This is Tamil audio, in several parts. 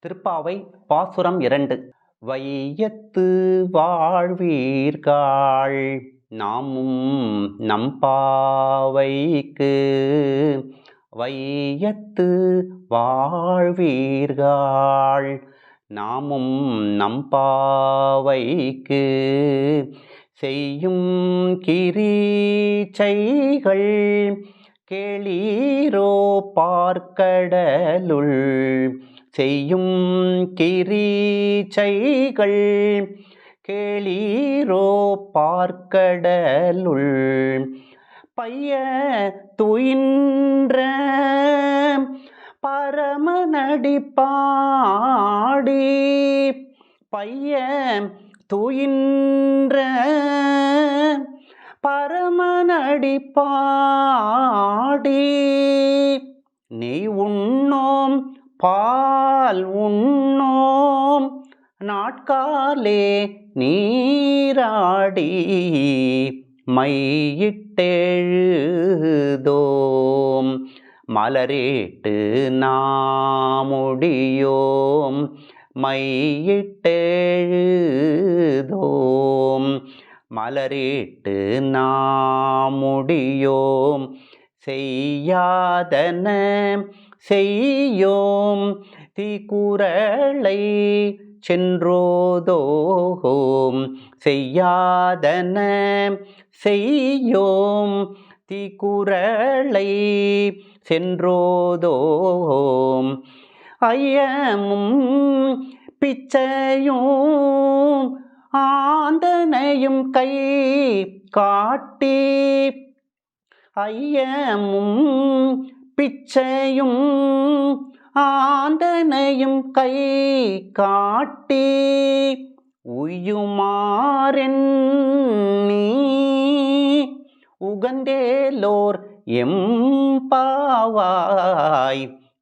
திருப்பாவை பாசுரம் 2. வையத்து வாழ்வீர்காள் நாமும் நம்பாவைக்கு. வையத்து வாழ்வீர்காள் நாமும் நம்பாவைக்கு. செய்யும் கிரீச்சைகள் கேளீரோ பார்க்கடலுள். செய்யும் கிரீச்சைகள் கேளீரோ பார்க்கடலுள். பைய துயின்ற பரமனடி பாடி. பைய துயின்ற பரமனடி பாடி. நெய் உண்ணோம் பால் உண்ணோம் நாட்காலே நீராடி. மையிட்டெழுதோம் மலரிட்டு நாமுடியோம். மையிட்டெழுதோம் மலரிட்டு நாமுடியோம். செய்யாதன செய்யோம் தீக்குறளை சென்றோதோம். செய்யாதன செய்யோம் தீக்குறளை சென்றோதோம். ஐயமும் பிச்சையும் ஆந்தனையும் கை காட்டி. ஐயமும் பிச்சையும் ஆந்தனையும் கை காட்டி. உய்யுமாறெண்ணி உகந்தேலோர் எம்பாவாய்.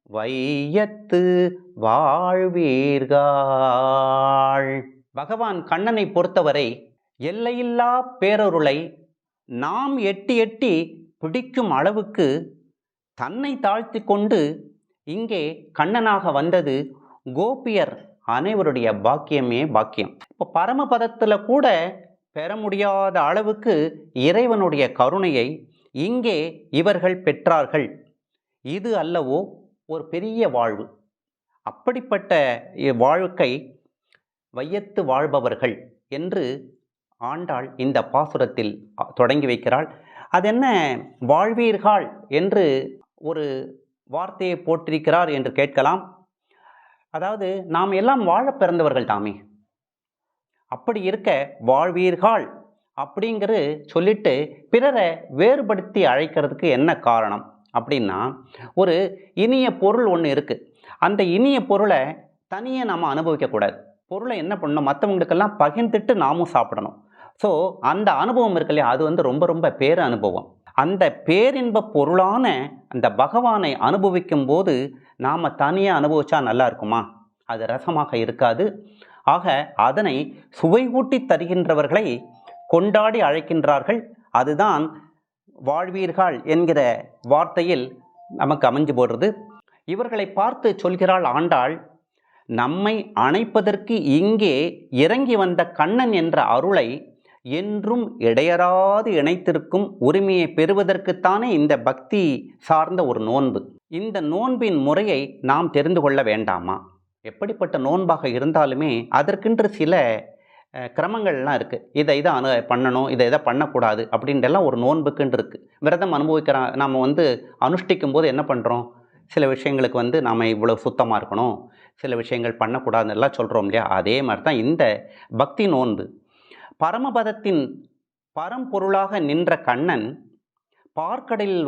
வையத்து வாழ்வீர்காள். பகவான் கண்ணனை பொறுத்தவரை எல்லையில்லா பேரருளை நாம் எட்டி எட்டி பிடிக்கும் அளவுக்கு தன்னை தாழ்த்தி கொண்டு இங்கே கண்ணனாக வந்தது கோபியர் அனைவருடைய பாக்கியமே பாக்கியம். இப்போ பரமபதத்தில் கூட பெற முடியாத அளவுக்கு இறைவனுடைய கருணையை இங்கே இவர்கள் பெற்றார்கள். இது அல்லவோ ஒரு பெரிய வாழ்வு. அப்படிப்பட்ட வாழ்க்கை வையத்து வாழ்பவர்கள் என்று ஆண்டாள் இந்த பாசுரத்தில் தொடங்கி வைக்கிறாள். அதென்ன வாழ்வீர்கள் என்று ஒரு வார்த்தையை போட்டிருக்கிறார் என்று கேட்கலாம். அதாவது நாம் எல்லாம் வாழ பிறந்தவர்கள் தாமே. அப்படி இருக்க வாழ்வீர்கள் அப்படிங்கிற சொல்லிட்டு பிறரை வேறுபடுத்தி அழைக்கிறதுக்கு என்ன காரணம் அப்படின்னா, ஒரு இனிய பொருள் ஒன்று இருக்குது. அந்த இனிய பொருளை தனியே நாம் அனுபவிக்கக்கூடாது. பொருளை என்ன பண்ணணும், மற்றவங்களுக்கெல்லாம் பகிர்ந்துட்டு நாமும் சாப்பிடணும். ஸோ அந்த அனுபவம் இருக்கு இல்லையா, அது ரொம்ப ரொம்ப பேர அனுபவம். அந்த பேரின்ப பொருளான அந்த பகவானை அனுபவிக்கும் போது நாம் தனியாக அனுபவிச்சா நல்லா இருக்குமா? அது ரசமாக இருக்காது. ஆக அதனை சுவை ஊட்டி தருகின்றவர்களை கொண்டாடி அழைக்கின்றார்கள். அதுதான் வாழ்வீர்கள் என்கிற வார்த்தையில் நமக்கு அமைஞ்சு போடுறது. இவர்களை பார்த்து சொல்கிறாள் ஆண்டாள், நம்மை அணைப்பதற்கு இங்கே இறங்கி வந்த கண்ணன் என்ற அருளை என்றும் இடையறாது இணைத்திருக்கும் உரிமையை பெறுவதற்குத்தானே இந்த பக்தி சார்ந்த ஒரு நோன்பு. இந்த நோன்பின் முறையை நாம் தெரிந்து கொள்ள வேண்டாமா? எப்படிப்பட்ட நோன்பாக இருந்தாலுமே அதற்கென்று சில கிரமங்கள்லாம் இருக்குது. இதை பண்ணணும், இதை பண்ணக்கூடாது அப்படின்றெல்லாம் ஒரு நோன்புக்குன்னு இருக்குது. விரதம் அனுபவிக்கிற நாம் அனுஷ்டிக்கும் போது என்ன பண்ணுறோம், சில விஷயங்களுக்கு நாம் இவ்வளோ சுத்தமாக இருக்கணும், சில விஷயங்கள் பண்ணக்கூடாதுன்னு எல்லாம் சொல்கிறோம் இல்லையா? அதே மாதிரி தான் இந்த பக்தி நோன்பு. பரமபதத்தின் பரம்பொருளாக நின்ற கண்ணன் பார்க்கடலில்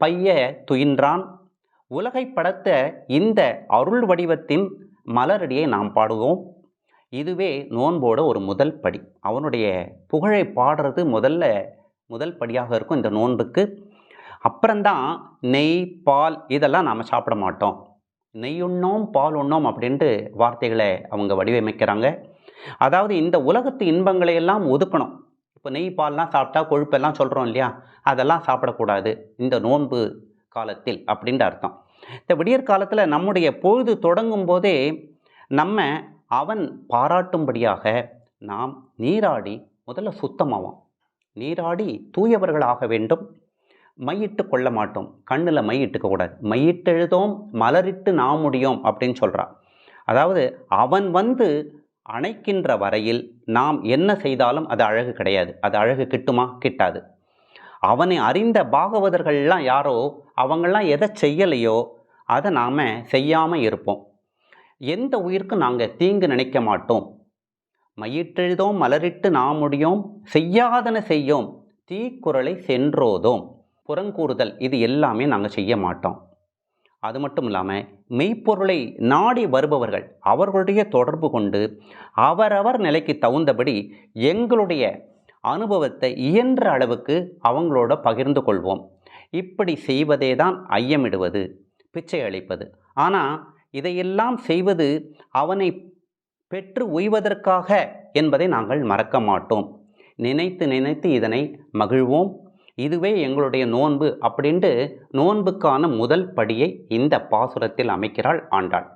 பைய துயின்றான். உலகை படைத்த இந்த அருள் வடிவத்தின் மலரடியை நாம் பாடுவோம். இதுவே நோன்போட ஒரு முதல் படி. அவனுடைய புகழை பாடுறது முதல் படியாக இருக்கும் இந்த நோன்புக்கு. அப்புறம்தான் நெய் பால் இதெல்லாம் நாம் சாப்பிட மாட்டோம். நெய் உண்ணோம் பால் உண்ணோம் அப்படின்ட்டு வார்த்தைகளை அவங்க வடிவமைக்கிறாங்க. அதாவது இந்த உலகத்து இன்பங்களை எல்லாம் ஒதுக்கணும். இப்போ நெய் பால்லாம் சாப்பிட்டா கொழுப்பெல்லாம் சொல்கிறோம் இல்லையா, அதெல்லாம் சாப்பிடக்கூடாது இந்த நோன்பு காலத்தில் அப்படின்ற அர்த்தம். இந்த விடியற் காலத்தில் நம்முடைய பொழுது தொடங்கும் போதே நம்ம அவன் பாராட்டும்படியாக நாம் நீராடி முதல்ல சுத்தமாவோம். நீராடி தூயவர்களாக வேண்டும். மையிட்டு கொள்ள மாட்டோம். கண்ணில் மையிட்டுக்க கூடாது. மையிட்டெழுதோம் மலரிட்டு நாம் முடியோம் அப்படின்னு சொல்கிறான். அதாவது அவன் வந்து அணைக்கின்ற வரையில் நாம் என்ன செய்தாலும் அது அழகு கிடையாது. அது அழகு கிட்டுமா? கிட்டாது. அவனை அறிந்த பாகவதர்கள்லாம் யாரோ அவங்களாம் எதை செய்யலையோ அதை நாம் செய்யாமல் இருப்போம். எந்த உயிருக்கும் நாங்கள் தீங்கு நினைக்க மாட்டோம். மையிட்டெழுதோம் மலரிட்டு நாம் முடியோம் செய்யாதன செய்யோம் தீக்குறளை சென்றோதோம். புறங்கூறுதல் இது எல்லாமே நாங்கள் செய்ய மாட்டோம். அது மட்டும் இல்லாமல் மெய்ப்பொருளை நாடி வருபவர்கள் அவர்களுடைய தொடர்பு கொண்டு அவரவர் நிலைக்கு தகுந்தபடி எங்களுடைய அனுபவத்தை இயன்ற அளவுக்கு அவங்களோட பகிர்ந்து கொள்வோம். இப்படி செய்வதே தான் ஐயமிடுவது, பிச்சை அளிப்பது. ஆனால் இதையெல்லாம் செய்வது அவனை பெற்று உய்வதற்காக என்பதை நாங்கள் மறக்க மாட்டோம். நினைத்து நினைத்து இதனை மகிழ்வோம். இதுவே எங்களுடைய நோன்பு அப்படின்ட்டு நோன்புக்கான முதல் படியை இந்த பாசுரத்தில் அமைக்கிறாள் ஆண்டாள்.